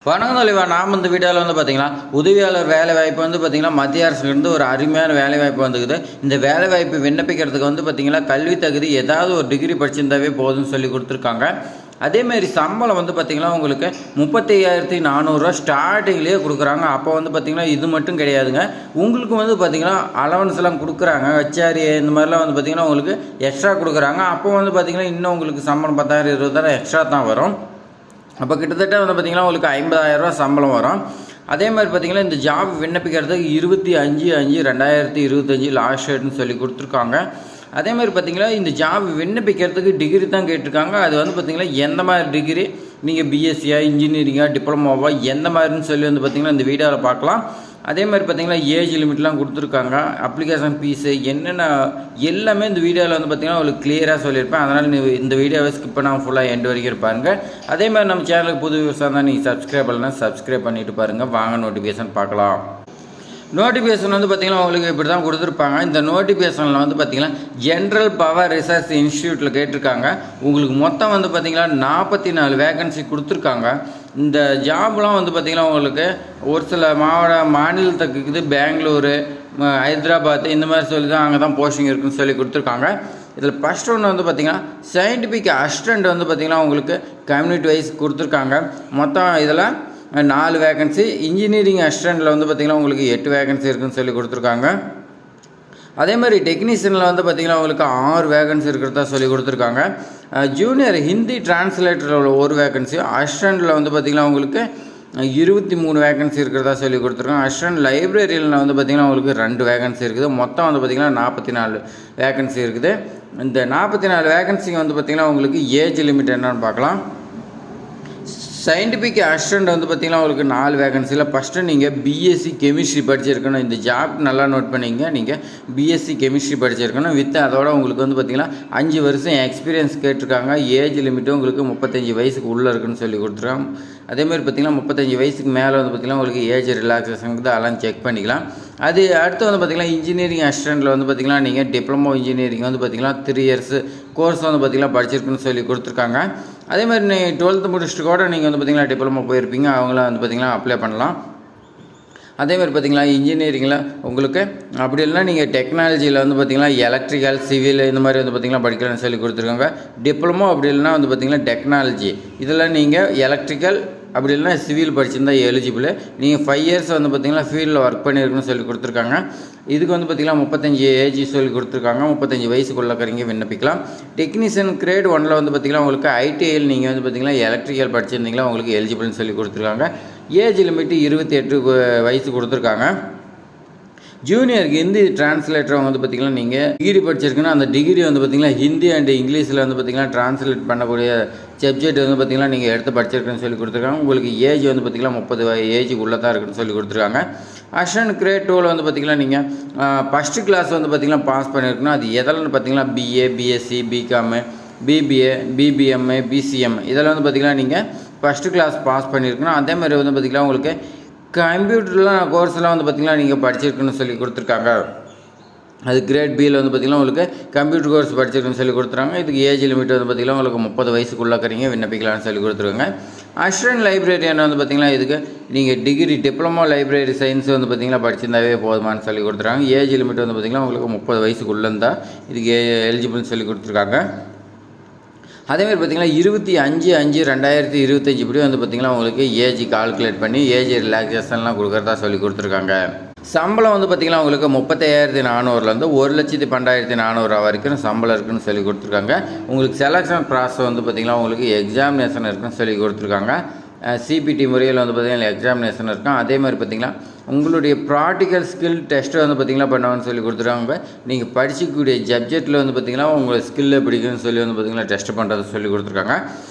வணக்கம் தலைவா. நாம் இந்த வீடியோவில் வந்து பார்த்திங்கன்னா உதவியாளர் வேலைவாய்ப்பு வந்து பார்த்திங்கன்னா மத்திய அரசுலேருந்து ஒரு அருமையான வேலைவாய்ப்பு வந்துக்குது. இந்த வேலைவாய்ப்பு விண்ணப்பிக்கிறதுக்கு வந்து பார்த்திங்கன்னா கல்வி தகுதி ஏதாவது ஒரு டிகிரி படிச்சிருந்தாவே போதும்னு சொல்லி கொடுத்துருக்காங்க. அதேமாரி சம்பளம் வந்து பார்த்திங்கன்னா உங்களுக்கு 35,400 ஸ்டார்டிங்லேயே கொடுக்குறாங்க. அப்போ வந்து பார்த்திங்கன்னா இது மட்டும் கிடையாதுங்க, உங்களுக்கு வந்து பார்த்திங்கன்னா அலவன்ஸ்லாம் கொடுக்குறாங்க. ஹெச்ஆர்ஏ இந்த மாதிரிலாம் வந்து பார்த்திங்கன்னா உங்களுக்கு எக்ஸ்ட்ரா கொடுக்குறாங்க. அப்போ வந்து பார்த்திங்கன்னா இன்னும் உங்களுக்கு சம்பளம் 10,000 20,000 எக்ஸ்ட்ரா தான் வரும். அப்போ கிட்டத்தட்ட வந்து பார்த்திங்கன்னா உங்களுக்கு 50,000 சம்பளம் வரும். அதே மாதிரி பார்த்திங்கன்னா இந்த ஜாப் விண்ணப்பிக்கிறதுக்கு 25/5/2025 லாஸ்ட் டேட்னு சொல்லி கொடுத்துருக்காங்க. அதே மாதிரி பார்த்திங்கன்னா இந்த ஜாப் விண்ணப்பிக்கிறதுக்கு டிகிரி தான் கேட்டிருக்காங்க. அது வந்து பார்த்திங்கன்னா எந்த மாதிரி டிகிரி, நீங்கள் பிஎஸ்சியா இன்ஜினியரிங்கா டிப்ளமோவா எந்த மாதிரின்னு சொல்லி வந்து பார்த்திங்கன்னா இந்த வீடியோவில் பார்க்கலாம். அதே மாதிரி பார்த்திங்கன்னா ஏஜ் லிமிட்லாம் கொடுத்துருக்காங்க, அப்ளிகேஷன் ஃபீஸு என்னென்ன எல்லாமே இந்த வீடியோவில் வந்து பார்த்திங்கன்னா உங்களுக்கு கிளியராக சொல்லியிருப்பேன். அதனால் இந்த வீடியோவை ஸ்கிப் பண்ணாமல் ஃபுல்லாக எண்டு வரைக்கும் பாருங்கள். அதே மாதிரி நம்ம சேனலுக்கு புது விவசாயம் தான் நீங்கள் சப்ஸ்கிரைப் பண்ணலாம், சப்ஸ்கிரைப் பண்ணிவிட்டு பாருங்கள். வாங்க நோட்டிஃபிகேஷன் பார்க்கலாம். நோட்டிஃபிகேஷன் வந்து பார்த்திங்கன்னா உங்களுக்கு இப்படி தான் கொடுத்துருப்பாங்க. இந்த நோட்டிஃபிகேஷனில் வந்து பார்த்திங்கன்னா ஜென்ரல் பவர் ரிசர்ச் இன்ஸ்டியூட்டில் கேட்டிருக்காங்க. உங்களுக்கு மொத்தம் வந்து பார்த்திங்கன்னா 44 வேகன்சி கொடுத்துருக்காங்க. இந்த ஜாப்லாம் வந்து பார்த்திங்கன்னா உங்களுக்கு ஒரு சில மாநிலத்துக்கு இருக்குது, பெங்களூரு, ஹைதராபாத் இந்த மாதிரி சொல்லி தான் அங்கே தான் போஸ்டிங் இருக்குதுன்னு சொல்லி கொடுத்துருக்காங்க. இதில் ஃபஸ்ட் ஒன்று வந்து பார்த்திங்கன்னா சயின்டிஃபிக் அசிஸ்டண்ட் வந்து பார்த்திங்கன்னா உங்களுக்கு கம்யூனிட்டி வைஸ் கொடுத்துருக்காங்க. மொத்தம் இதில் 4 வேகன்சி. இன்ஜினியரிங் அசிஸ்டண்ட்டில் வந்து பார்த்திங்கன்னா உங்களுக்கு 8 வேகன்சி இருக்குதுன்னு சொல்லி கொடுத்துருக்காங்க. அதே மாதிரி டெக்னீஷியனில் வந்து பார்த்திங்கன்னா உங்களுக்கு 6 வேகன்சி இருக்கிறதா சொல்லி கொடுத்துருக்காங்க. ஜூனியர் ஹிந்தி டிரான்ஸ்லேட்டரில் ஒரு வேகன்சி, அசிஸ்டண்ட்டில் வந்து பார்த்திங்கன்னா உங்களுக்கு 23 வேகன்சி இருக்கிறதா சொல்லி கொடுத்துருக்காங்க. அசிஸ்டண்ட் லைப்ரரியில் வந்து பார்த்திங்கன்னா உங்களுக்கு 2 வேகன்சி இருக்குது. மொத்தம் வந்து பார்த்திங்கன்னா 44 வேகன்சி இருக்குது. இந்த 44 வேகன்சிங்க வந்து பார்த்திங்கன்னா உங்களுக்கு ஏஜ் லிமிட் என்னன்னு பார்க்கலாம். சயின்டிஃபிக் அசிஸ்டண்ட் வந்து பார்த்திங்கன்னா உங்களுக்கு 4 வேகன்சியில் ஃபஸ்ட்டு நீங்கள் பிஎஸ்சி கெமிஸ்ட்ரி படிச்சிருக்கணும். இந்த ஜாப் நல்லா நோட் பண்ணிங்க, நீங்கள் பிஎஸ்சி கெமிஸ்ட்ரி படிச்சிருக்கணும். வித் அதோட உங்களுக்கு வந்து பார்த்திங்கன்னா 5 வருஷம் எக்ஸ்பீரியன்ஸ் கேட்டிருக்காங்க. ஏஜ் லிமிட்டும் உங்களுக்கு 35 வயசுக்கு உள்ளே இருக்குன்னு சொல்லி கொடுத்துருக்காங்க. அதேமாதிரி பார்த்திங்கன்னா 35 வயசுக்கு மேலே வந்து பார்த்திங்கன்னா உங்களுக்கு ஏஜ் ரிலாக்ஸேஷனுக்கு தான் அதெல்லாம் செக் பண்ணிக்கலாம். அது அடுத்து வந்து பார்த்திங்கன்னா இன்ஜினியரிங் அசிஸ்டண்ட்டில் வந்து பார்த்திங்கன்னா நீங்கள் டிப்ளமோ இன்ஜினியரிங் வந்து பார்த்திங்கன்னா 3 இயர்ஸ் கோர்ஸ் வந்து பார்த்திங்கன்னா படிச்சிருக்குன்னு சொல்லி கொடுத்துருக்காங்க. அதே மாதிரி நீங்கள் 12th முடிச்சுட்டு கூட நீங்கள் வந்து பார்த்திங்கன்னா டிப்ளமோ போயிருப்பீங்க, அவங்களாம் வந்து பார்த்திங்கன்னா அப்ளை பண்ணலாம். அதேமாதிரி பார்த்திங்கன்னா இன்ஜினியரிங்கில் உங்களுக்கு அப்படி இல்லைனா நீங்கள் டெக்னாலஜியில் வந்து பார்த்திங்கன்னா எலக்ட்ரிக்கல் சிவில் இந்த மாதிரி வந்து பார்த்திங்கன்னா படிக்கலாம்னு சொல்லி கொடுத்துருக்காங்க. டிப்ளமோ அப்படி இல்லைனா வந்து பார்த்திங்கன்னா டெக்னாலஜி இதில் நீங்கள் எலக்ட்ரிக்கல் அப்படி இல்லைனா சிவில் படிச்சிருந்தால் எலிஜிபிள். நீங்கள் 5 இயர்ஸ் வந்து பார்த்திங்கன்னா ஃபீல்டில் ஒர்க் பண்ணியிருக்குன்னு சொல்லி கொடுத்துருக்காங்க. இதுக்கு வந்து பார்த்திங்கன்னா 35 ஏஜ் சொல்லி கொடுத்துருக்காங்க. 35 வயசுக்குள்ளக்கிறீங்க விண்ணப்பிக்கலாம். டெக்னீஷியன் கிரேட் 1 வந்து பார்த்திங்கன்னா உங்களுக்கு ஐடிஐயில் நீங்கள் வந்து பார்த்திங்கன்னா எலக்ட்ரிக்கல் படிச்சிருந்தீங்களா உங்களுக்கு எலிஜிபிள்னு சொல்லி கொடுத்துருக்காங்க. ஏஜ் லிமிட்டு 28 வயசு கொடுத்துருக்காங்க. ஜூனியருக்கு ஹிந்தி டிரான்ஸ்லேட்டர் வந்து பார்த்திங்கன்னா நீங்கள் டிகிரி படிச்சிருக்குன்னா அந்த டிகிரி வந்து பார்த்திங்கன்னா ஹிந்தி அண்ட் இங்கிலீஷில் வந்து பார்த்திங்கன்னா டிரான்ஸ்லேட் பண்ணக்கூடிய சப்ஜெக்ட் வந்து பார்த்திங்கன்னா நீங்கள் எடுத்து படிச்சிருக்குன்னு சொல்லி கொடுத்துருக்காங்க. உங்களுக்கு ஏஜ் வந்து பார்த்திங்கன்னா 30 ஏஜுக்குள்ளே தான் இருக்குன்னு சொல்லி கொடுத்துருக்காங்க. அசிஸ்டன்ட் கிரேட் 2 வந்து பார்த்திங்கன்னா நீங்கள் ஃபஸ்ட்டு கிளாஸ் வந்து பார்த்திங்கன்னா பாஸ் பண்ணியிருக்கணும். அது எதில்னு பார்த்திங்கன்னா BA, BSc, BCom, BBA, BBMA, BCM இதெல்லாம் வந்து பார்த்திங்கன்னா நீங்கள் ஃபஸ்ட்டு கிளாஸ் பாஸ் பண்ணியிருக்கணும். அதே மாதிரி வந்து பார்த்திங்கன்னா உங்களுக்கு கம்ப்யூட்டர்லாம் கோர்ஸ்லாம் வந்து பார்த்திங்கன்னா நீங்கள் படிச்சிருக்குன்னு சொல்லி கொடுத்துருக்காங்க. அது கிரேட் பியில் வந்து பார்த்திங்கன்னா உங்களுக்கு கம்ப்யூட்டர் கோர்ஸ் படிச்சிருக்குன்னு சொல்லி கொடுத்துருக்காங்க. இதுக்கு ஏஜ் லிமிட் வந்து பார்த்திங்கன்னா உங்களுக்கு 30 வயசுக்குள்ளக்கிறீங்க விண்ணப்பிக்கலாம்னு சொல்லி கொடுத்துருக்காங்க. அசிஸ்டன்ட் லைப்ரரியன் வந்து பார்த்திங்கன்னா இதுக்கு நீங்கள் டிகிரி டிப்ளமோ லைப்ரரி சயின்ஸ் வந்து பார்த்திங்கன்னா படிச்சிருந்தாவே போதுமானு சொல்லி கொடுத்துருக்காங்க. ஏஜ் லிமிட் வந்து பார்த்திங்கன்னா உங்களுக்கு 30 வயசுக்குள்ளேருந்தால் இதுக்கு எலிஜிபிள்னு சொல்லி கொடுத்துருக்காங்க. அதேமாதிரி பார்த்திங்கன்னா 25/5/2025 இப்படி வந்து பார்த்திங்கன்னா உங்களுக்கு ஏஜ் கால்குலேட் பண்ணி ஏஜ் ரிலாக்ஸேஷன்லாம் கொடுக்குறதா சொல்லி கொடுத்துருக்காங்க. சம்பளம் வந்து பார்த்திங்கன்னா உங்களுக்கு 35,400 1,12,400 வரைக்கும் சம்பளம் இருக்குதுன்னு சொல்லி கொடுத்துருக்காங்க. உங்களுக்கு செலெக்ஷன் ப்ராசஸ் வந்து பார்த்திங்கன்னா உங்களுக்கு எக்ஸாமினேஷன் இருக்குன்னு சொல்லி கொடுத்துருக்காங்க. சிபிடி முறையில் வந்து பார்த்திங்கன்னா எக்ஸாமினேஷன் இருக்கும். அதே மாதிரி பார்த்திங்கன்னா உங்களுடைய ப்ராக்டிக்கல் ஸ்கில் டெஸ்ட்டு வந்து பார்த்திங்கன்னா பண்ணுவாங்கன்னு சொல்லி கொடுத்துருக்காங்க. நீங்கள் படிக்கக்கூடிய சப்ஜெக்டில் வந்து பார்த்திங்கன்னா உங்களை ஸ்கில்லை பிடிக்குன்னு சொல்லி வந்து பார்த்திங்கன்னா டெஸ்ட் பண்ணுறது சொல்லி கொடுத்துருக்காங்க.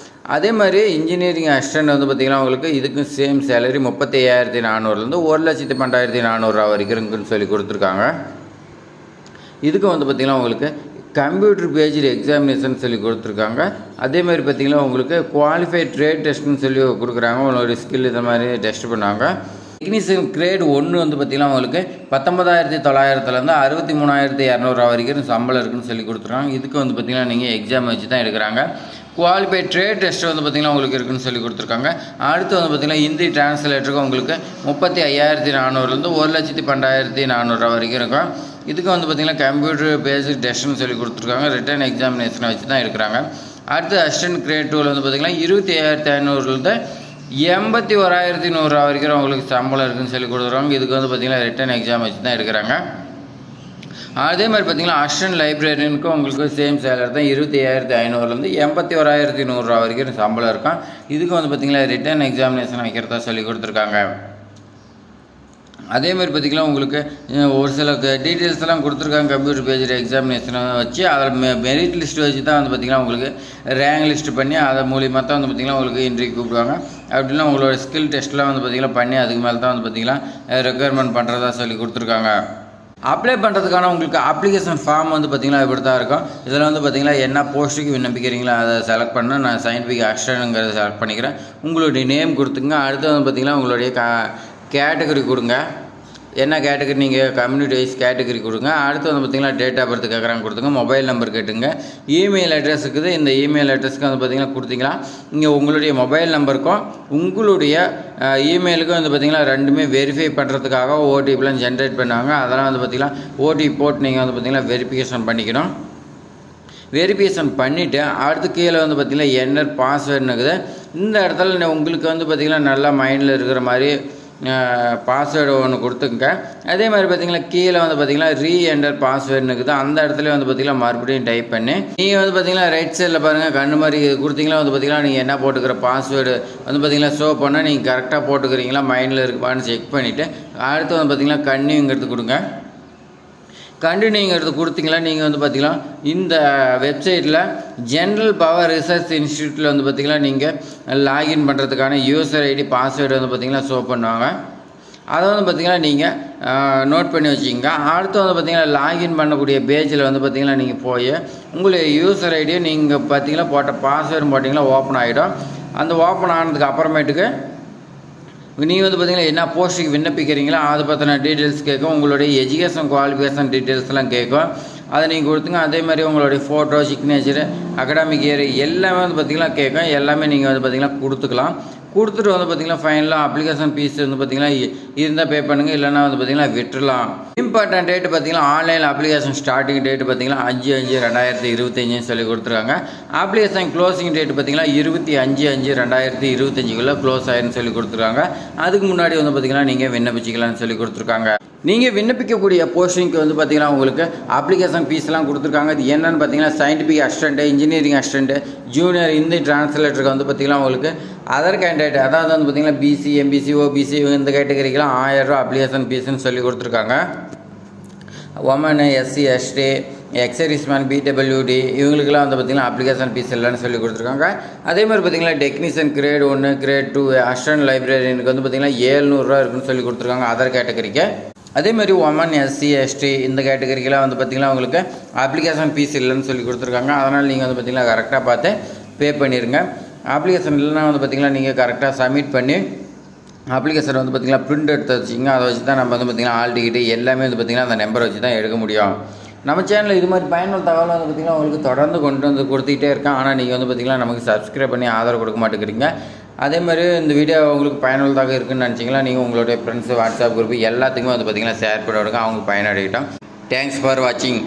அதே மாதிரி இன்ஜினியரிங் அசிஸ்டண்ட் வந்து பார்த்திங்கன்னா உங்களுக்கு இதுக்கும் சேம் சேலரி 35,400 1,12,400 வரைக்கும் இருக்குன்னு சொல்லி கொடுத்துருக்காங்க. இதுக்கும் வந்து பார்த்திங்கன்னா உங்களுக்கு கம்ப்யூட்டர் பேஜ்டு எக்ஸாமினேஷன் சொல்லி கொடுத்துருக்காங்க. அதேமாதிரி பார்த்திங்கன்னா உங்களுக்கு குவாலிஃபைட் ட்ரேட் டெஸ்ட்னு சொல்லி கொடுக்குறாங்க. உங்களோட ஸ்கில் இந்த மாதிரி டெஸ்ட் பண்ணாங்க. டெக்னீஷியன் கிரேட் 1 வந்து பார்த்திங்கன்னா உங்களுக்கு 19,900 63,200 வரைக்கும் சம்பளம் இருக்குன்னு சொல்லி கொடுத்துருக்காங்க. இதுக்கு வந்து பார்த்திங்கன்னா நீங்கள் எக்ஸாம் வச்சு தான் எடுக்கிறாங்க. குவாலிஃபைட் ட்ரேட் டெஸ்ட் வந்து பார்த்திங்கன்னா உங்களுக்கு இருக்குன்னு சொல்லி கொடுத்துருக்காங்க. அடுத்து வந்து பார்த்திங்கன்னா ஹிந்தி டிரான்ஸ்லேட்டருக்கு உங்களுக்கு 35,400லேருந்து 1,12,400 வரைக்கும் இருக்கும். இதுக்கு வந்து பார்த்திங்கன்னா கம்ப்யூட்டர் பேஸ்டு டெஸ்ட்னு சொல்லி கொடுத்துருக்காங்க. ரிட்டன் எக்ஸாமினேஷனை வச்சு தான் இருக்கிறாங்க. அடுத்து அசிஸ்டன்ட் கிரேட் 2 வந்து பார்த்திங்கன்னா 25,500லேருந்து 81,100 வரைக்கும் உங்களுக்கு சம்பளம் இருக்குதுன்னு சொல்லி கொடுத்துருவாங்க. இதுக்கு வந்து பார்த்திங்கன்னா ரிட்டன் எக்ஸாம் வச்சு தான் இருக்கிறாங்க. அதே மாதிரி பார்த்திங்கன்னா அசிஸ்டன்ட் லைப்ரரியனுக்கும் உங்களுக்கு சேம் சேலரி தான் 25,500லேருந்து 81,100 வரைக்கும் சம்பளம் இருக்கும். இதுக்கு வந்து பார்த்திங்கன்னா ரிட்டன் எக்ஸாமினேஷன் வைக்கிறதா சொல்லி கொடுத்துருக்காங்க. அதே மாதிரி பார்த்திங்கன்னா உங்களுக்கு ஒரு சில டீட்டெயில்ஸ் எல்லாம் கொடுத்துருக்காங்க. கம்ப்யூட்டர் பேஸ்டு எக்ஸாமினேஷனை வச்சு அதில் மெரிட் லிஸ்ட் வச்சு தான் வந்து பார்த்திங்கன்னா உங்களுக்கு ரேங்க் லிஸ்ட் பண்ணி அதை மூலியமாக தான் வந்து பார்த்திங்கன்னா உங்களுக்கு இன்டர்வியூ கூப்பிடுவாங்க. அப்படின்னா உங்களோட ஸ்கில் டெஸ்ட்லாம் வந்து பார்த்திங்கன்னா பண்ணி அதுக்கு மேலே தான் வந்து பார்த்திங்கன்னா ரெக்குயர்மெண்ட் பண்ணுறதா சொல்லி கொடுத்துருக்காங்க. அப்ளை பண்ணுறதுக்கான உங்களுக்கு அப்ளிகேஷன் ஃபார்ம் வந்து பார்த்திங்கன்னா இப்படி தான் இருக்கும். இதில் வந்து பார்த்திங்கன்னா என்ன போஸ்ட்டுக்கு விண்ணப்பிக்கிறீங்களோ அதை செலக்ட் பண்ண நான் சயின்டிஃபிக் அசிஸ்டன்ட்ங்கிறத செலக்ட் பண்ணிக்கிறேன். உங்களுடைய நேம் கொடுத்துங்க. அடுத்து வந்து பார்த்திங்கன்னா உங்களுடைய கேட்டகரி கொடுங்க. என்ன கேட்டகரி நீங்கள் கம்யூனிட்டி வைஸ் கேட்டகரி கொடுங்க. அடுத்து வந்து பார்த்திங்கன்னா டேட் ஆஃப் பர்த் கேட்குறாங்க கொடுத்துங்க. மொபைல் நம்பர் கேட்டுங்க. இமெயில் அட்ரஸ் இருக்குது. இந்த இமெயில் அட்ரஸ்க்கு வந்து பார்த்திங்கன்னா கொடுத்தீங்களா இங்கே உங்களுடைய மொபைல் நம்பருக்கும் உங்களுடைய இமெயிலுக்கும் வந்து பார்த்திங்கன்னா ரெண்டுமே வெரிஃபை பண்ணுறதுக்காக ஓடிபிலாம் ஜென்ரேட் பண்ணுவாங்க. அதெல்லாம் வந்து பார்த்திங்கன்னா ஓடிபி போட்டு நீங்கள் வந்து பார்த்திங்கன்னா வெரிஃபிகேஷன் பண்ணிக்கணும். வெரிஃபிகேஷன் பண்ணிவிட்டு அடுத்து கீழே வந்து பார்த்திங்கன்னா என்டர் பாஸ்வேர்டுன்னு இருக்குது. இந்த இடத்துல உங்களுக்கு வந்து பார்த்திங்கன்னா நல்லா மைண்டில் இருக்கிற மாதிரி பாஸ்வேர்டு ஒன்று கொடுத்துங்க. அதே மாதிரி பார்த்திங்கன்னா கீழே வந்து பார்த்திங்கன்னா ரீஎன்டர் பாஸ்வேர்டுன்னு இருக்குது. அந்த இடத்துல வந்து பார்த்திங்கன்னா மறுபடியும் டைப் பண்ணி நீங்கள் வந்து பார்த்திங்கன்னா ரைட் சைடில் பாருங்கள் கண்ணு மாதிரி கொடுத்தீங்கன்னா வந்து பார்த்திங்கன்னா நீங்கள் என்ன போட்டுக்கிற பாஸ்வேர்டு வந்து பார்த்திங்கன்னா ஷோ பண்ணால் நீங்கள் கரெக்டாக போட்டுக்கிறீங்களா மைண்டில் இருக்குப்பான்னு செக் பண்ணிவிட்டு அடுத்து வந்து பார்த்திங்கன்னா கன்னிங்கிறது கொடுங்க. கண்டினியூங்கிறது கொடுத்தீங்களா நீங்கள் வந்து பார்த்திங்கன்னா இந்த வெப்சைட்டில் ஜென்ரல் பவர் ரிசர்ச் இன்ஸ்டியூட்டில் வந்து பார்த்திங்கன்னா நீங்கள் லாகின் பண்ணுறதுக்கான யூசர் ஐடி பாஸ்வேர்டு வந்து பார்த்திங்கன்னா ஷோ பண்ணுவாங்க. அதை வந்து பார்த்திங்கன்னா நீங்கள் நோட் பண்ணி வச்சுக்கிங்க. அடுத்து வந்து பார்த்திங்கன்னா லாகின் பண்ணக்கூடிய பேஜில் வந்து பார்த்திங்கன்னா நீங்கள் போய் உங்களுடைய யூசர் ஐடியை நீங்கள் பார்த்திங்கன்னா போட்ட பாஸ்வேர்டு போட்டிங்கன்னா ஓப்பன் ஆகிடும். அந்த ஓப்பன் ஆனதுக்கு அப்புறமேட்டுக்கு நீங்கள் வந்து பார்த்திங்கன்னா என்ன போஸ்ட்டுக்கு விண்ணப்பிக்கிறீங்களோ அதை பற்றின டீட்டெயில்ஸ் கேட்கும். உங்களுடைய எஜுகேஷன் குவாலிஃபிகேஷன் டீட்டெயில்ஸ்லாம் கேட்கும். அதை நீங்கள் கொடுத்துங்க. அதே மாதிரி உங்களுடைய ஃபோட்டோ சிக்னேச்சரு அகாடமிக் இயர் எல்லாமே வந்து பார்த்திங்கன்னா கேட்கும். எல்லாமே நீங்கள் வந்து பார்த்திங்கன்னா கொடுத்துக்கலாம். கொடுத்துட்டு வந்து பார்த்திங்கன்னா ஃபைனலாக அப்ளிகேஷன் ஃபீஸ் வந்து பார்த்திங்கன்னா இருந்தால் பே பண்ணுங்கள், இல்லைன்னா வந்து பார்த்திங்கன்னா விட்டுடலாம். இம்பார்ட்டன்ட் டேட்டு பார்த்திங்கன்னா ஆன்லைன் அப்ளிகேஷன் ஸ்டார்டிங் டேட்டு பார்த்திங்கன்னா 5/5/2025 சொல்லி கொடுத்துருக்காங்க. அப்ளிகேஷன் க்ளோசிங் டேட்டு பார்த்திங்கன்னா 25/5/2025 க்ளோஸ் ஆயிருன்னு சொல்லி கொடுத்துருக்காங்க. அதுக்கு முன்னாடி வந்து பார்த்திங்கன்னா நீங்கள் விண்ணப்பிச்சிக்கலாம்னு சொல்லி கொடுத்துருக்காங்க. நீங்கள் விண்ணப்பிக்கக்கூடிய போஸ்டிங்க்கு வந்து பார்த்திங்கன்னா உங்களுக்கு அப்ளிகேஷன் ஃபீஸ்லாம் கொடுத்துருக்காங்க. இது என்னென்னு பார்த்திங்கன்னா scientific assistant, engineering assistant, junior Hindi டிரான்ஸ்லேட்டருக்கு வந்து பார்த்திங்கன்னா உங்களுக்கு அதர் கேண்டிடேட் அதாவது வந்து பார்த்திங்கன்னா பிசி, எம்பிசி, ஓபிசி இந்த கேட்டகரிக்கெலாம் 1000 ரூபா அப்ளிகேஷன் ஃபீஸ்ன்னு சொல்லி கொடுத்துருக்காங்க. ஒமனு, எஸ்சி, எஸ்டி, எக்ஸரிஸ்மேன், பிடபிள்யூடி இவங்களுக்குலாம் வந்து பார்த்திங்கன்னா அப்ளிகேஷன் ஃபீஸ் இல்லைன்னு சொல்லி கொடுத்துருக்காங்க. அதே மாதிரி பார்த்திங்கன்னா டெக்னீஷியன் கிரேட் 1, கிரேட் 2, அசிஸ்டன்ட் லைப்ரரியனுக்கு வந்து பார்த்திங்கன்னா 700 ரூபா இருக்குன்னு சொல்லி கொடுத்துருக்காங்க அதர் கேட்டகரிக்கு. அதே மாதிரி ஒமன், எஸ்சி, எஸ்டி இந்த கேட்டகரிக்கெலாம் வந்து பார்த்திங்கன்னா உங்களுக்கு அப்ளிகேஷன் ஃபீஸ் இல்லைன்னு சொல்லி கொடுத்துருக்காங்க. அதனால் நீங்கள் வந்து பார்த்திங்கன்னா கரெக்டாக பார்த்து பே பண்ணிடுங்க. அப்ளிகேஷன் இல்லைன்னா வந்து பார்த்திங்கன்னா நீங்கள் கரெக்டாக சப்மிட் பண்ணி அப்ளிகேஷன் வந்து பார்த்திங்கன்னா பிரிண்ட் எடுத்து வச்சிங்க. அதை வச்சு தான் நம்ம வந்து பார்த்திங்கன்னா ஆல் டிக்கெட்டு எல்லாமே வந்து பார்த்திங்கன்னா அந்த நம்பரை வச்சு தான் எடுக்க முடியும். நம்ம சேனலில் இது மாதிரி பயனுள்ள தகவல் வந்து பார்த்திங்கன்னா உங்களுக்கு தொடர்ந்து கொண்டு வந்து கொடுத்துக்கிட்டே இருக்கேன். ஆனால் நீங்கள் வந்து பார்த்திங்கன்னா நமக்கு சப்ஸ்கிரைப் பண்ணி ஆதரவு கொடுக்க மாட்டேங்கிறீங்க. அதே மாதிரி இந்த வீடியோ உங்களுக்கு பயனுள்ளதாக இருக்குதுன்னு நினச்சிங்களா நீங்கள் உங்களுடைய ஃப்ரெண்ட்ஸு, வாட்ஸ்அப் குரூப் எல்லாத்துக்குமே வந்து பார்த்திங்கன்னா ஷேர் பண்ணி விடுங்க. அவங்க பயனடையிட்டோம். தேங்க்ஸ் ஃபார் வாட்சிங்.